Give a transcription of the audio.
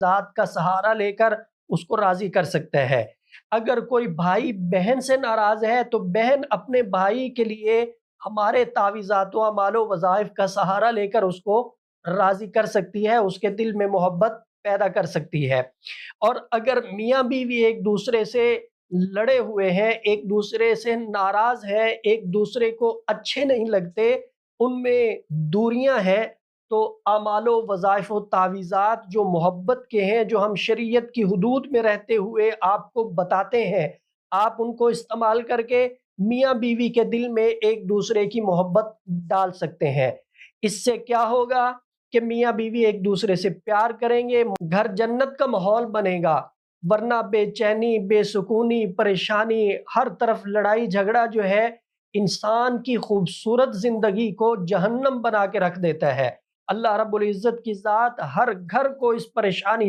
ذات کا سہارا لے کر اس کو راضی کر سکتا ہے۔ اگر کوئی بھائی بہن سے ناراض ہے تو بہن اپنے بھائی کے لیے ہمارے تعویذات و اعمال و وظائف کا سہارا لے کر اس کو راضی کر سکتی ہے، اس کے دل میں محبت پیدا کر سکتی ہے۔ اور اگر میاں بیوی ایک دوسرے سے لڑے ہوئے ہیں، ایک دوسرے سے ناراض ہیں، ایک دوسرے کو اچھے نہیں لگتے، ان میں دوریاں ہیں، تو اعمال و وظائف و تعویذات جو محبت کے ہیں، جو ہم شریعت کی حدود میں رہتے ہوئے آپ کو بتاتے ہیں، آپ ان کو استعمال کر کے میاں بیوی کے دل میں ایک دوسرے کی محبت ڈال سکتے ہیں۔ اس سے کیا ہوگا کہ میاں بیوی ایک دوسرے سے پیار کریں گے، گھر جنت کا ماحول بنے گا، ورنہ بے چینی، بے سکونی، پریشانی، ہر طرف لڑائی جھگڑا جو ہے انسان کی خوبصورت زندگی کو جہنم بنا کے رکھ دیتا ہے۔ اللہ رب العزت کی ذات ہر گھر کو اس پریشانی